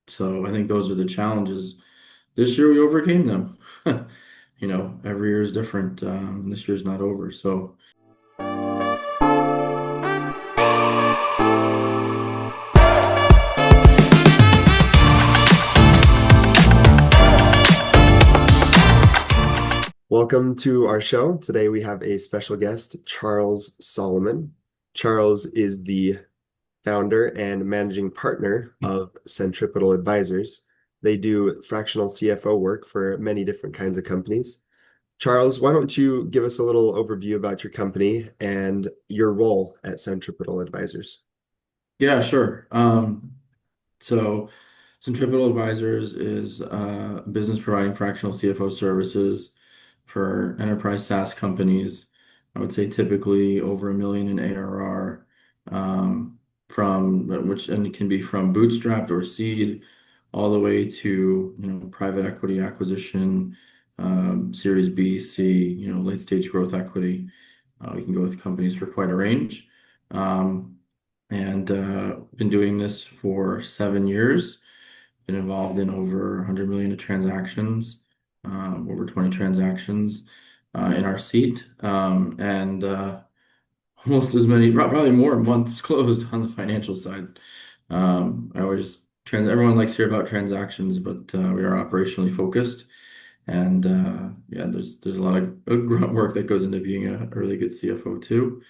So I think those are the challenges. This year we overcame them. Every year is different. This year's not over. So Welcome to our show. Today we have a special guest, Charles Solomon. Charles is the founder and managing partner of Centripetal Advisors. They do fractional CFO work for many different kinds of companies. Charles, why don't you give us a little overview about your company and your role at Centripetal Advisors? yeah, sure. So Centripetal Advisors is a business providing fractional CFO services for enterprise SaaS companies. I would say typically over 1 million in ARR, from which and it can be from bootstrapped or seed all the way to private equity acquisition, Series B, C, late stage growth equity. We can go with companies for quite a range. And Been doing this for 7 years. Been involved in over 100 million of transactions, over 20 transactions in our seat, and almost as many, probably more months closed on the financial side. I always everyone likes to hear about transactions, but we are operationally focused, and yeah, there's a lot of grunt work that goes into being a really good CFO too.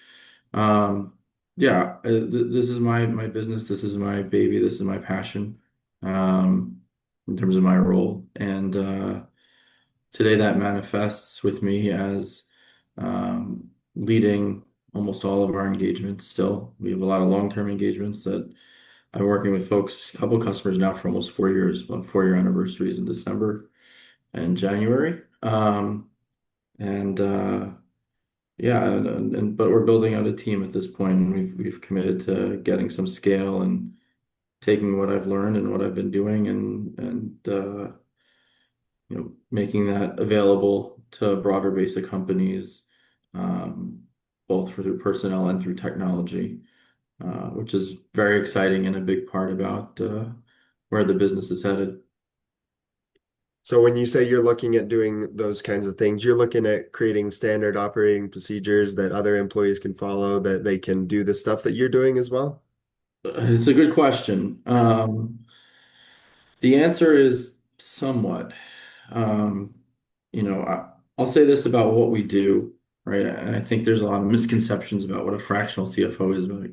Yeah, this is my business. This is my baby. This is my passion, in terms of my role. And today that manifests with me as leading almost all of our engagements still. We have a lot of long-term engagements that I'm working with folks, a couple customers now for almost 4 years. Well, 4-year anniversaries in December and January. And Yeah, but we're building out a team at this point, and we've committed to getting some scale and taking what I've learned and what I've been doing and making that available to a broader base of companies, um, both through personnel and through technology, which is very exciting and a big part about where the business is headed. So when you say you're looking at doing those kinds of things, you're looking at creating standard operating procedures that other employees can follow, that they can do the stuff that you're doing as well? It's a good question. The answer is somewhat. Um, I'll say this about what we do, right? And I think there's a lot of misconceptions about what a fractional CFO is. Like,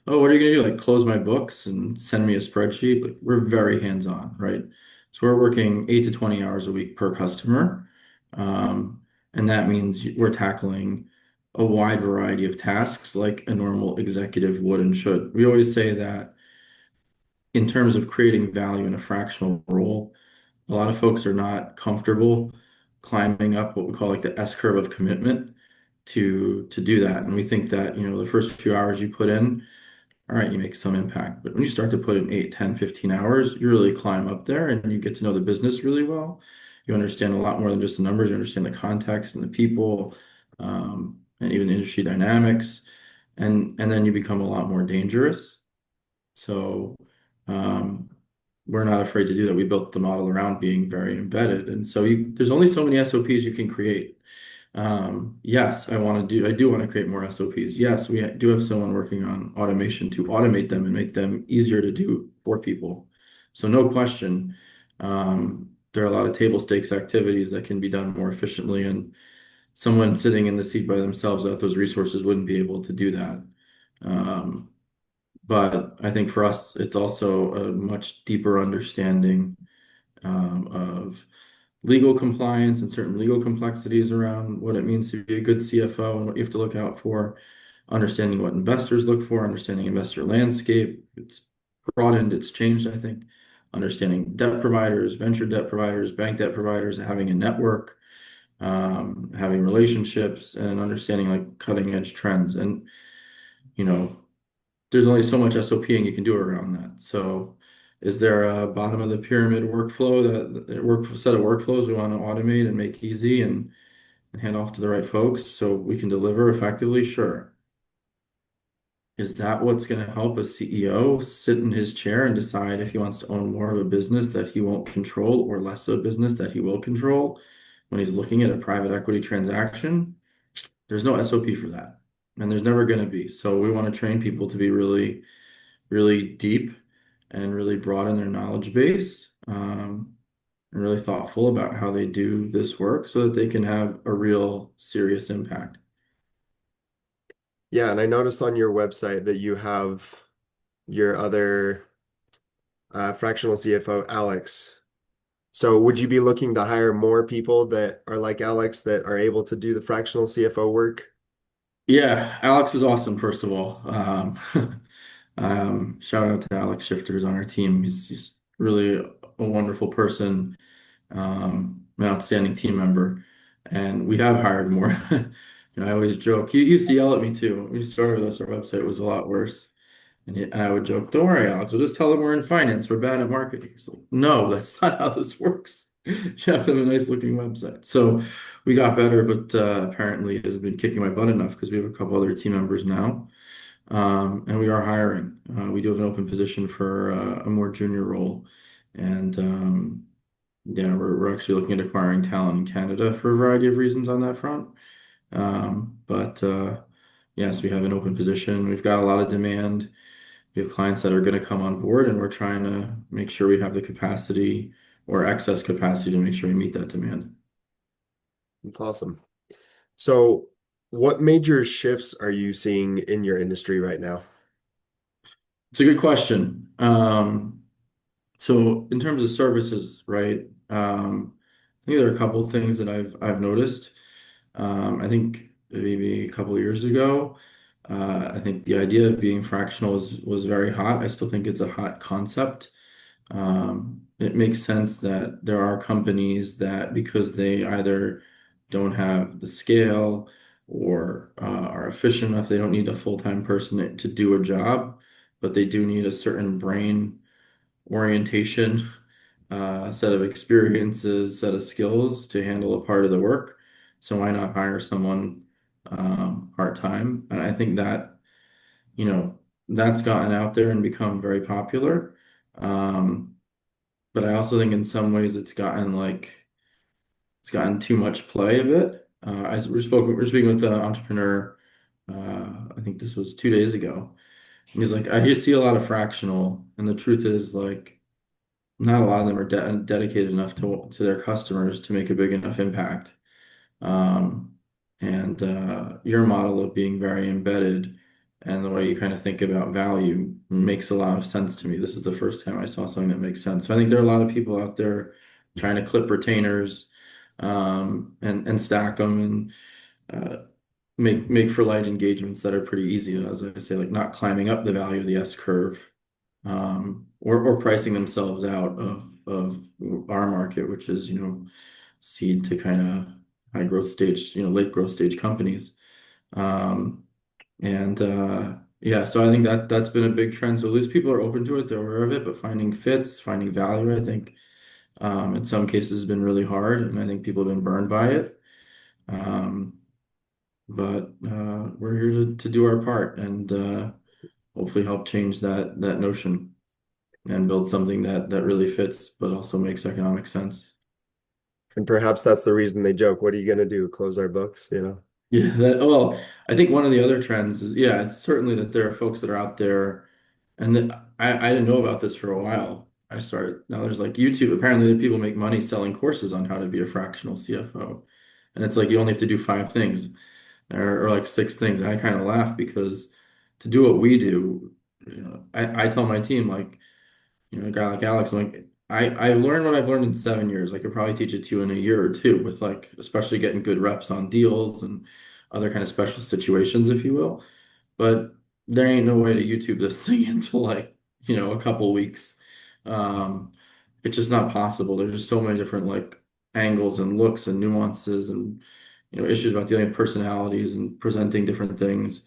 oh, what are you going to do? Like close my books and send me a spreadsheet? Like we're very hands-on, right? So we're working 8 to 20 hours a week per customer. Um, and that means we're tackling a wide variety of tasks like a normal executive would and should. We always say that in terms of creating value in a fractional role, a lot of folks are not comfortable climbing up what we call like the S curve of commitment to do that. And we think that, the first few hours you put in, all right, you make some impact. But when you start to put in 8, 10, 15 hours, you really climb up there and you get to know the business really well. You understand a lot more than just the numbers. You understand the context and the people, and even industry dynamics. And then you become a lot more dangerous. So um, we're not afraid to do that. We built the model around being very embedded. And so there's only so many SOPs you can create. Yes, I do want to create more SOPs. Yes, we do have someone working on automation to automate them and make them easier to do for people. So no question, there are a lot of table stakes activities that can be done more efficiently, and someone sitting in the seat by themselves without those resources wouldn't be able to do that. Um, but I think for us, it's also a much deeper understanding of legal compliance and certain legal complexities around what it means to be a good CFO and what you have to look out for, understanding what investors look for, understanding investor landscape. It's broadened, it's changed, I think. Understanding debt providers, venture debt providers, bank debt providers, having a network, having relationships, and understanding like cutting edge trends. And, you know, there's only so much SOPing you can do around that. So, is there a bottom of the pyramid workflow that work set of workflows we want to automate and make easy and hand off to the right folks so we can deliver effectively? Sure. is that what's going to help a CEO sit in his chair and decide if he wants to own more of a business that he won't control or less of a business that he will control when he's looking at a private equity transaction? There's no SOP for that, and there's never going to be. So we want to train people to be really, really deep and really broad in their knowledge base, and really thoughtful about how they do this work so that they can have a real serious impact. Yeah, and I noticed on your website that you have your other fractional CFO, Alex. So would you be looking to hire more people that are like Alex that are able to do the fractional CFO work? Yeah, Alex is awesome, first of all. Shout out to Alex Shifters on our team. He's really a wonderful person, an outstanding team member. And we have hired more. I always joke. He used to yell at me too. When we started with us, our website was a lot worse. And I would joke, don't worry, Alex, we'll just tell them we're in finance. We're bad at marketing. He's like, no, that's not how this works. You have to have a nice looking website. So we got better, but apparently it has been kicking my butt enough because we have a couple other team members now. And we are hiring. We do have an open position for a more junior role. And yeah, we're actually looking at acquiring talent in Canada for a variety of reasons on that front. But yes, we have an open position. We've got a lot of demand. We have clients that are going to come on board, and we're trying to make sure we have the capacity or excess capacity to make sure we meet that demand. That's awesome. So what major shifts are you seeing in your industry right now? It's a good question. So in terms of services, right? I think there are a couple of things that I've noticed. I think maybe a couple of years ago, I think the idea of being fractional was very hot. I still think it's a hot concept. It makes sense that there are companies that because they either don't have the scale or are efficient enough, they don't need a full-time person to do a job, but they do need a certain brain orientation, set of experiences, set of skills to handle a part of the work. So why not hire someone part-time? And I think that, you know, that's gotten out there and become very popular. Um, but I also think in some ways it's gotten too much play a bit. As we're speaking with an entrepreneur, I think this was 2 days ago. And he's like, I see a lot of fractional, and the truth is like not a lot of them are dedicated enough to their customers to make a big enough impact. Um, and your model of being very embedded and the way you kind of think about value makes a lot of sense to me. This is the first time I saw something that makes sense. So I think there are a lot of people out there trying to clip retainers and stack them and make for light engagements that are pretty easy, as I say, like not climbing up the value of the S curve or pricing themselves out of our market, which is, seed to kind of high growth stage, late growth stage companies. Um, and yeah, so I think that that's been a big trend. So at least people are open to it, they're aware of it, but finding fits, finding value, I think in some cases has been really hard, and I think people have been burned by it. Um, but we're here to do our part and hopefully help change that notion and build something that really fits, but also makes economic sense. And perhaps that's the reason they joke, what are you going to do? Close our books, you know? Yeah, well, I think one of the other trends is, yeah, it's certainly that there are folks that are out there, and that I didn't know about this for a while. I started, now there's like YouTube, apparently that people make money selling courses on how to be a fractional CFO. And it's like you only have to do 5 things or like 6 things. And I kind of laugh because to do what we do, I tell my team, like, a guy like Alex, I'm like, I've learned what I've learned in 7 years. I could probably teach it to you in a year or two with like, especially getting good reps on deals and other kind of special situations, if you will. But there ain't no way to YouTube this thing into like, a couple weeks. Um, it's just not possible. There's just so many different like angles and looks and nuances and, issues about dealing with personalities and presenting different things.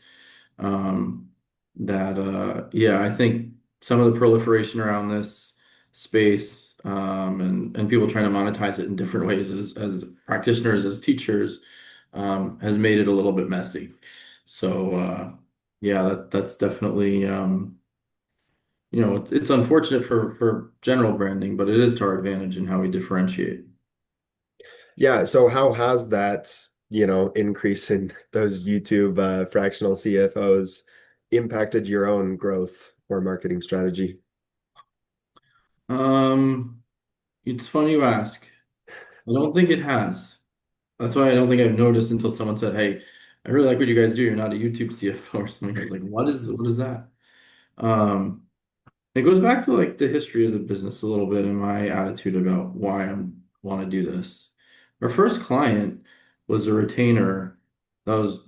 Um, that yeah, I think some of the proliferation around this space and people trying to monetize it in different ways as practitioners, as teachers, has made it a little bit messy. So Yeah, that's definitely it's unfortunate for general branding, but it is to our advantage in how we differentiate. Yeah, so how has that, increase in those YouTube fractional CFOs impacted your own growth or marketing strategy? Um, it's funny you ask. I don't think it has. That's why I don't think I've noticed until someone said, "Hey, I really like what you guys do. You're not a YouTube CFO or something." I was like, what is that?" Um, it goes back to like the history of the business a little bit and my attitude about why I want to do this. Our first client was a retainer. That was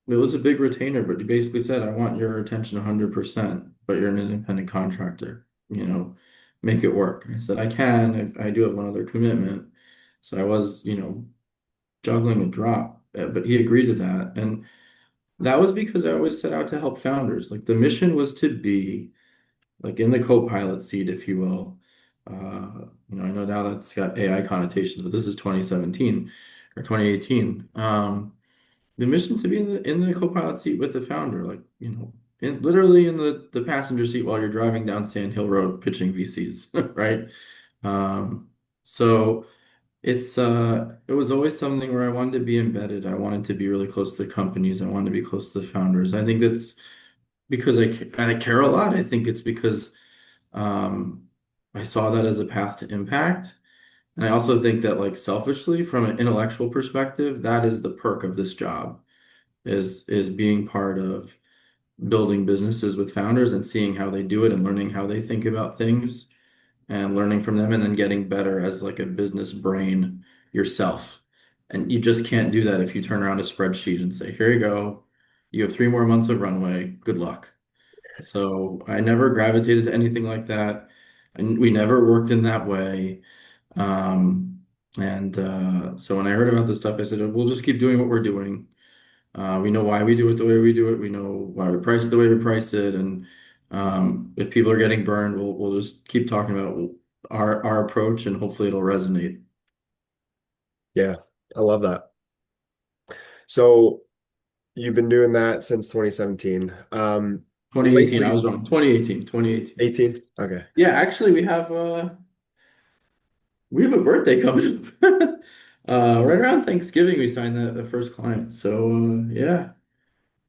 It was a big retainer, but he basically said, "I want your attention 100%, but you're an independent contractor. Make it work." And I said, "I can. I do have one other commitment." So I was, juggling a drop, but he agreed to that. And that was because I always set out to help founders. Like the mission was to be like in the co-pilot seat, if you will. I know now that's got AI connotations, but this is 2017 or 2018. The mission's to be in the co-pilot seat with the founder, like, literally in the passenger seat while you're driving down Sand Hill Road pitching VCs, right? Um, so it was always something where I wanted to be embedded. I wanted to be really close to the companies. I wanted to be close to the founders. I think that's because I care a lot. I think it's because um, I saw that as a path to impact. And I also think that like selfishly, from an intellectual perspective, that is the perk of this job is being part of building businesses with founders and seeing how they do it and learning how they think about things and learning from them and then getting better as like a business brain yourself. And you just can't do that if you turn around a spreadsheet and say, "Here you go. You have 3 more months of runway. Good luck." So I never gravitated to anything like that. And we never worked in that way. So when I heard about this stuff, I said, "We'll just keep doing what we're doing. We know why we do it the way we do it. We know why we price it the way we price it. And if people are getting burned, we'll just keep talking about our approach, and hopefully it'll resonate." Yeah, I love that. So you've been doing that since 2017. 2018, I Lately, was wrong. 2018, 2018. 18? Okay. Yeah, actually, we have a birthday coming up. Right around Thanksgiving, we signed the first client. So yeah,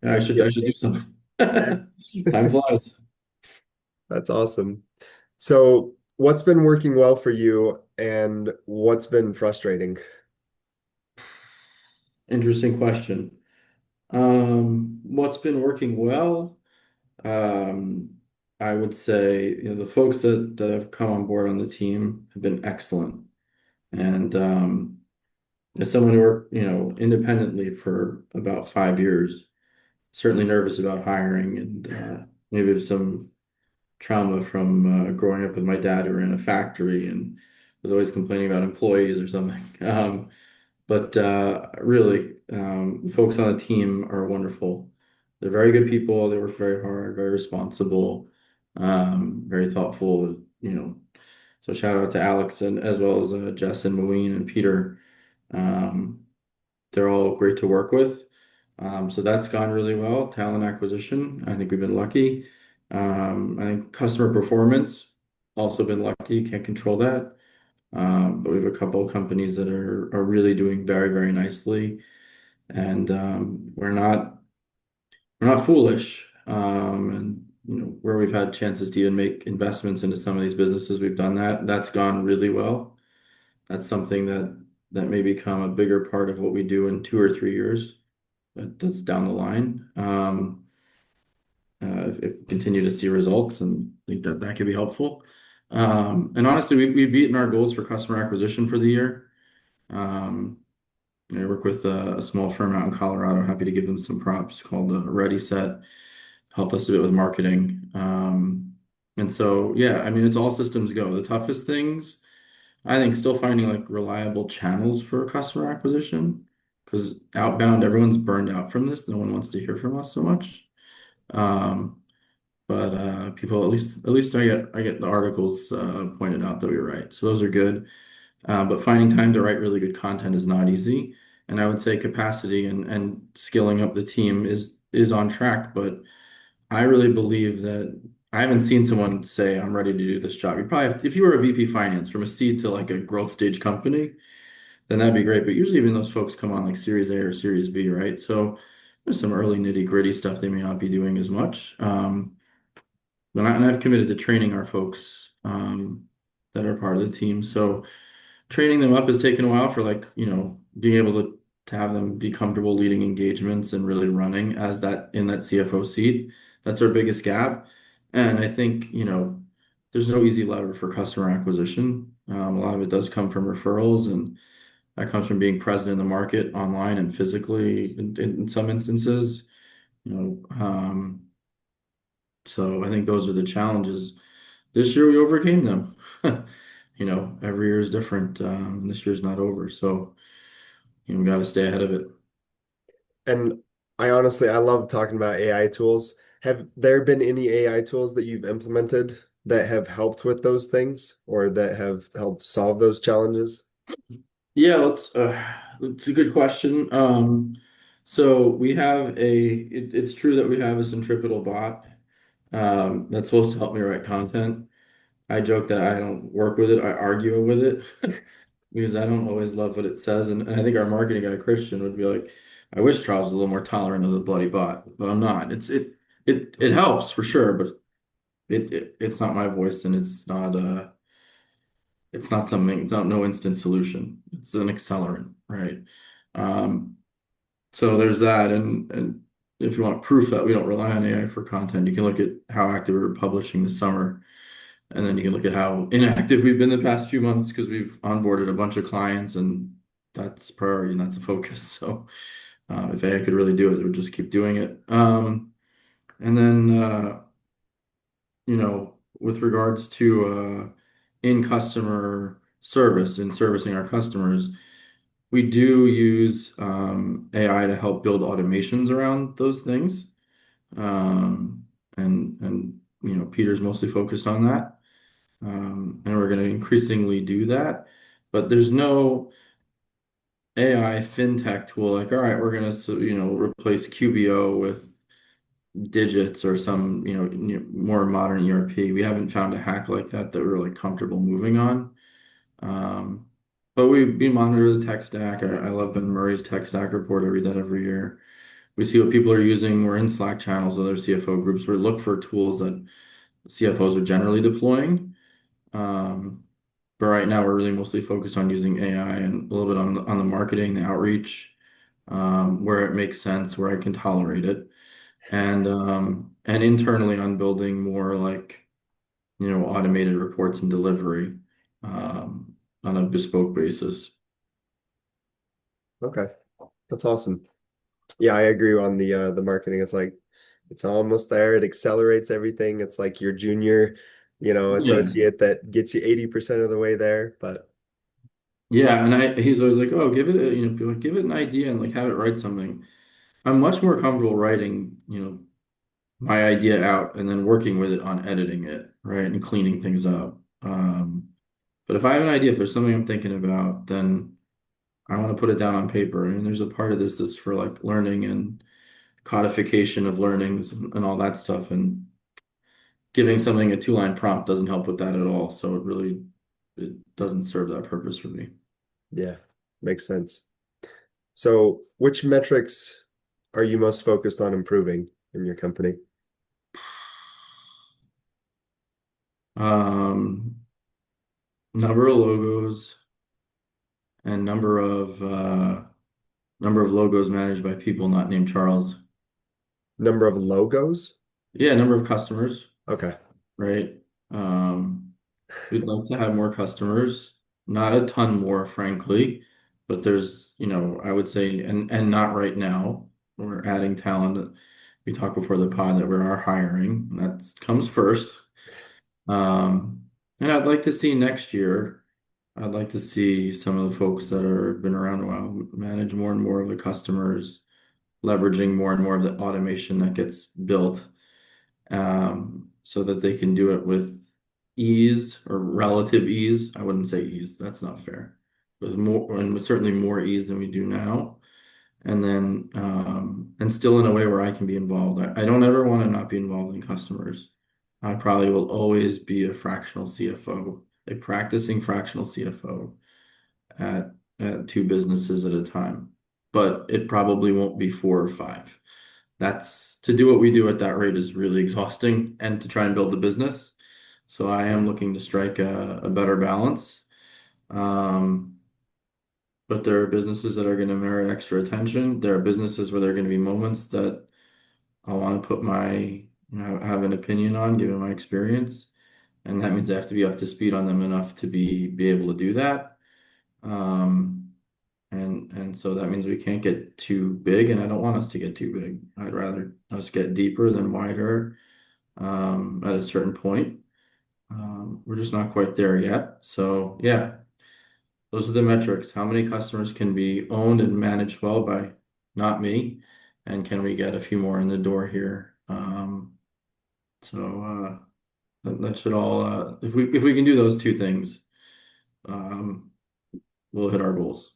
It's a I good should do thing. something. Yeah. Time flies. That's awesome. So what's been working well for you and what's been frustrating? Interesting question. What's been working well? Um, I would say, the folks that have come on board on the team have been excellent. And as someone who worked, independently for about 5 years, certainly nervous about hiring and maybe some trauma from growing up with my dad who ran a factory and was always complaining about employees or something. But really, folks on the team are wonderful. They're very good people. They work very hard, very responsible, very thoughtful. So shout out to Alex and as well as Jess and Moeen and Peter. Um, they're all great to work with. So that's gone really well. Talent acquisition, I think we've been lucky. I think customer performance, also been lucky. Can't control that. But we have a couple of companies that are really doing very, very nicely. And we're not foolish. And where we've had chances to even make investments into some of these businesses, we've done that. That's gone really well. That's something that may become a bigger part of what we do in 2 or 3 years. That's down the line. If we continue to see results, and I think that could be helpful. And honestly, we've beaten our goals for customer acquisition for the year. Um, I work with a small firm out in Colorado. Happy to give them some props called Ready Set. Helped us a bit with marketing. And so, yeah, I mean, it's all systems go. The toughest things, I think, still finding like reliable channels for customer acquisition because outbound, everyone's burned out from this. No one wants to hear from us so much. Um, but people, at least I get the articles pointed out that we write. So those are good. But finding time to write really good content is not easy. And I would say capacity and skilling up the team is on track. But I really believe that I haven't seen someone say, I'm ready to do this job. You probably have, if you were a VP finance from a seed to like a growth stage company, then that'd be great. But usually even those folks come on like Series A or Series B, right? So there's some early nitty gritty stuff they may not be doing as much. And I've committed to training our folks that are part of the team. So training them up has taken a while for like, being able to have them be comfortable leading engagements and really running as that in that CFO seat. That's our biggest gap. And I think, there's no easy lever for customer acquisition. A lot of it does come from referrals, and that comes from being present in the market online and physically in some instances. You know, so I think those are the challenges. This year we overcame them. Every year is different. This year's not over, so we got to stay ahead of it. And I love talking about AI tools. Have there been any AI tools that you've implemented that have helped with those things or that have helped solve those challenges? Yeah, it's a good question. So we have it's true that we have a centripetal bot that's supposed to help me write content. I joke that I don't work with it, I argue with it because I don't always love what it says. And I think our marketing guy, Christian, would be like, I wish Charles was a little more tolerant of the bloody bot, but I'm not. It helps for sure, but it's not my voice, and it's not no instant solution. It's an accelerant, right? Um, so there's that, and if you want proof that we don't rely on AI for content, you can look at how active we were publishing this summer. And then you can look at how inactive we've been the past few months because we've onboarded a bunch of clients, and that's priority and that's a focus. So if AI could really do it, it would just keep doing it. And then, with regards to in customer service and servicing our customers, we do use AI to help build automations around those things. Um, and Peter's mostly focused on that. And we're going to increasingly do that. But there's no AI fintech tool like, all right, we're going to, replace QBO with digits or some, more modern ERP. We haven't found a hack like that that we're like comfortable moving on. Um, but we monitor the tech stack. I love Ben Murray's tech stack report. I read that every year. We see what people are using. We're in Slack channels with other CFO groups. We look for tools that CFOs are generally deploying. Um, But right now, we're really mostly focused on using AI and a little bit on the marketing, the outreach, where it makes sense, where I can tolerate it, and internally on building more like automated reports and delivery on a bespoke basis. Okay, that's awesome. Yeah, I agree on the marketing. It's like it's almost there. It accelerates everything. It's like your junior, Yeah, associate that gets you 80% of the way there. But yeah, and he's always like, oh, give it be like, give it an idea and like have it write something. I'm much more comfortable writing, my idea out and then working with it on editing it, right, and cleaning things up. But if I have an idea, if there's something I'm thinking about, then I want to put it down on paper. And there's a part of this that's for like learning and codification of learnings and all that stuff. And giving something a two-line prompt doesn't help with that at all. So it doesn't serve that purpose for me. yeah, makes sense. So, which metrics are you most focused on improving in your company? Um, Number of logos and number of logos managed by people not named Charles. Number of logos? Yeah, number of customers, Okay. right? Um, We'd like to have more customers, not a ton more, frankly, but there's, I would say, and not right now. We're adding talent. We talked before the pod that we are hiring. That comes first. And I'd like to see next year, I'd like to see some of the folks that are been around a while manage more and more of the customers, leveraging more and more of the automation that gets built so that they can do it with ease or relative ease. I wouldn't say ease, that's not fair. With more and with certainly more ease than we do now. and then and still in a way where I can be involved. I don't ever want to not be involved in customers. I probably will always be a fractional CFO, a practicing fractional CFO at two businesses at a time. But it probably won't be four or five. That's to do what we do at that rate is really exhausting and to try and build the business. So I am looking to strike a better balance. Um, but there are businesses that are going to merit extra attention. There are businesses where there are going to be moments that I want to put my, have an opinion on, given my experience. And that means I have to be up to speed on them enough to be able to do that. Um, and so that means we can't get too big, and I don't want us to get too big. I'd rather us get deeper than wider at a certain point. We're just not quite there yet. So yeah, those are the metrics. How many customers can be owned and managed well by not me? And can we get a few more in the door here? So that should all if we can do those two things, um, we'll hit our goals.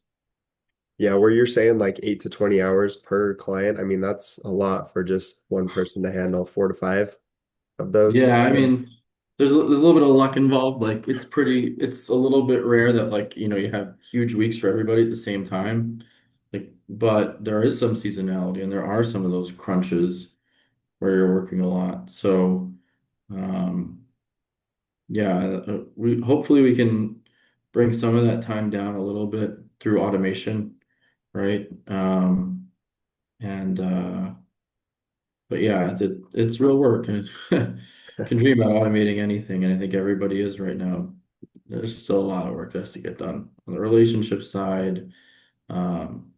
Yeah, where you're saying like 8 to 20 hours per client, I mean, that's a lot for just one person to handle 4 to 5 of those. Yeah, I Yeah. mean, there's a little bit of luck involved. Like it's a little bit rare that like, you have huge weeks for everybody at the same time. Like, but there is some seasonality and there are some of those crunches where you're working a lot. So, um, yeah, we hopefully we can bring some of that time down a little bit through automation, right? And but yeah, it's real work and can dream about automating anything, and I think everybody is right now. There's still a lot of work that has to get done on the relationship side, on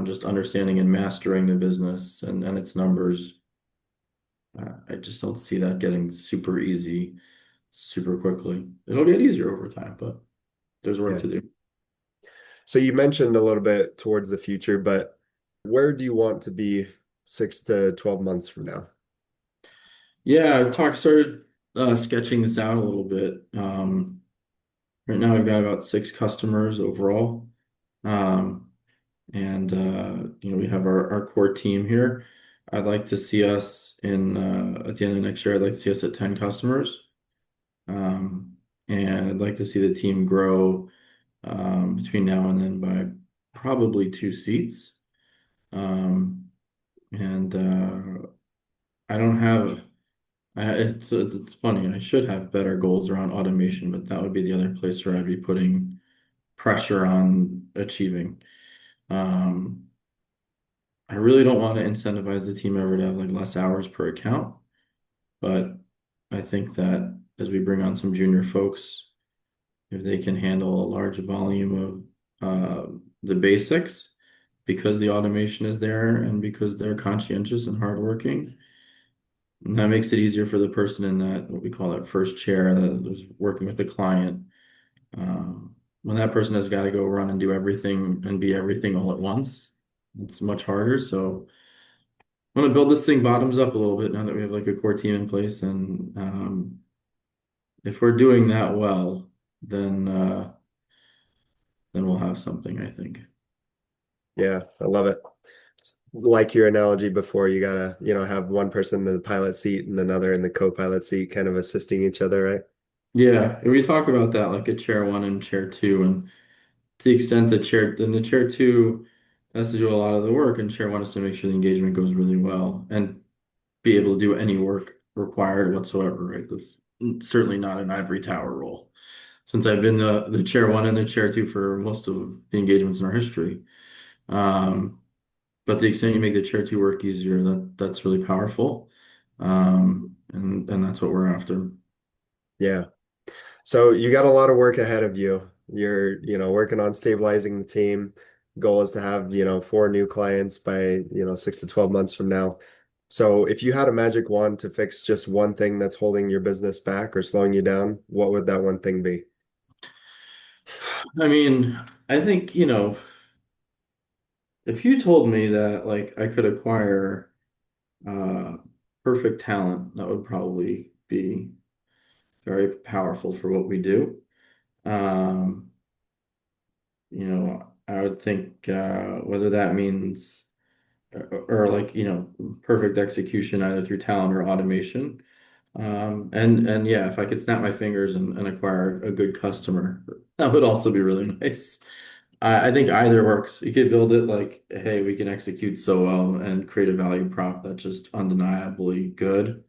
just understanding and mastering the business and its numbers. I just don't see that getting super easy, super quickly. It'll get easier over time, but there's work Yeah. to do. So you mentioned a little bit towards the future, but where do you want to be 6 to 12 months from now? Yeah, started sketching this out a little bit. Right now, I've got about six customers overall. Um, and we have our core team here. I'd like to see us in at the end of next year. I'd like to see us at 10 customers, and I'd like to see the team grow between now and then by probably two seats. Um, and I don't have. It's funny. I should have better goals around automation, but that would be the other place where I'd be putting pressure on achieving. Um, I really don't want to incentivize the team ever to have like less hours per account, but I think that as we bring on some junior folks, if they can handle a large volume of the basics, because the automation is there and because they're conscientious and hardworking, and that makes it easier for the person in that what we call that first chair that was working with the client. When that person has got to go run and do everything and be everything all at once, it's much harder. So want to build this thing bottoms up a little bit now that we have like a core team in place. And if we're doing that well, then then we'll have something, I think. Yeah, I love it. Like your analogy before, you gotta, have one person in the pilot seat and another in the co-pilot seat, kind of assisting each other, right? Yeah, and we talk about that like a chair one and chair two, and to the extent that the chair two has to do a lot of the work, and chair one has to make sure the engagement goes really well and be able to do any work required whatsoever, right? That's certainly not an ivory tower role. Since I've been the chair one and the chair two for most of the engagements in our history. Um, but the extent you make the chair two work easier, that's really powerful. And that's what we're after. Yeah. So you got a lot of work ahead of you. You're, working on stabilizing the team. Goal is to have, 4 new clients by, 6 to 12 months from now. So if you had a magic wand to fix just one thing that's holding your business back or slowing you down, what would that one thing be? I mean, I think, if you told me that like I could acquire uh perfect talent, that would probably be very powerful for what we do. Um, I would think whether that means or like, perfect execution either through talent or automation. And yeah, if I could snap my fingers and acquire a good customer, that would also be really nice. I think either works. You could build it like, hey, we can execute so well and create a value prop that's just undeniably good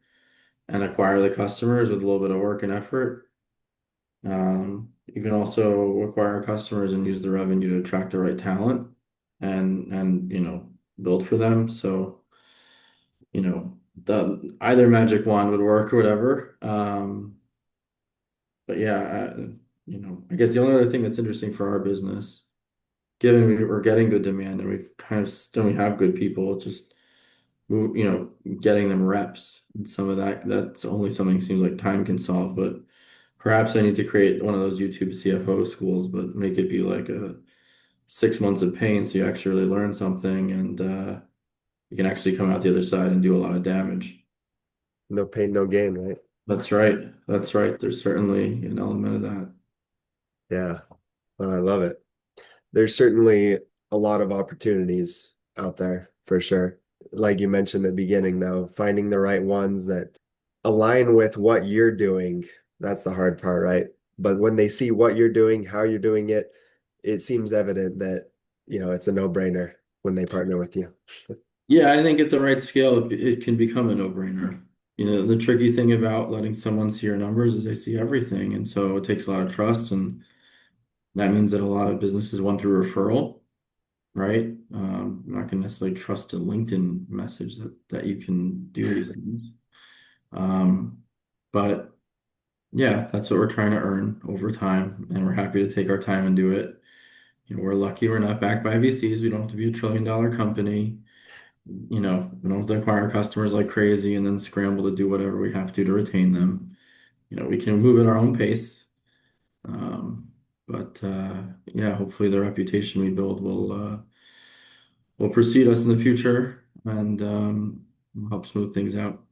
and acquire the customers with a little bit of work and effort. You can also acquire customers and use the revenue to attract the right talent and build for them. So, the either magic wand would work or whatever. But yeah, I guess the only other thing that's interesting for our business, given we're getting good demand and we have good people, just getting them reps and some of that's only something seems like time can solve. But perhaps I need to create one of those YouTube CFO schools, but make it be like a 6 months of pain so you actually really learn something and you can actually come out the other side and do a lot of damage. No pain, no gain, right? That's right. That's right. There's certainly an element of that. Yeah. Well, I love it. There's certainly a lot of opportunities out there for sure. Like you mentioned at the beginning, though, finding the right ones that align with what you're doing, that's the hard part, right? But when they see what you're doing, how you're doing it, it seems evident that, it's a no-brainer when they partner with you. Yeah, I think at the right scale, it can become a no-brainer. The tricky thing about letting someone see your numbers is they see everything. And so it takes a lot of trust. And that means that a lot of businesses went through referral, right? I'm not going to necessarily trust a LinkedIn message that you can do these things. Um, but yeah, that's what we're trying to earn over time. And we're happy to take our time and do it. We're lucky we're not backed by VCs. We don't have to be a trillion-dollar company. We don't have to acquire customers like crazy and then scramble to do whatever we have to retain them. We can move at our own pace. Um, but yeah, hopefully the reputation we build will precede us in the future and will help smooth things out.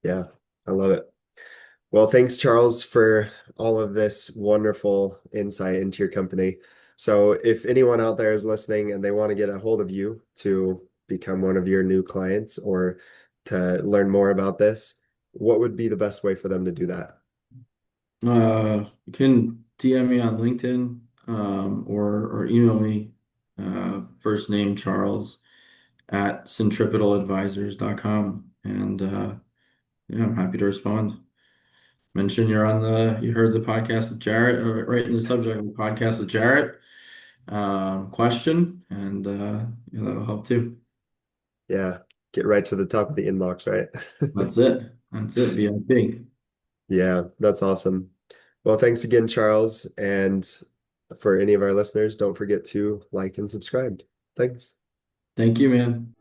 Yeah, I love it. Well, thanks, Charles, for all of this wonderful insight into your company. So, if anyone out there is listening and they want to get a hold of you to become one of your new clients or to learn more about this, what would be the best way for them to do that? You can DM me on LinkedIn or email me first name Charles at centripetaladvisors.com. And yeah, I'm happy to respond. Mention you heard the podcast with Jarrett, or right in the subject of the podcast with Jarrett question, and yeah, that'll help too. Yeah, get right to the top of the inbox, right? That's it. That's it. VIP. Yeah, that's awesome. Well, thanks again, Charles. And for any of our listeners, don't forget to like and subscribe. Thanks. Thank you, man.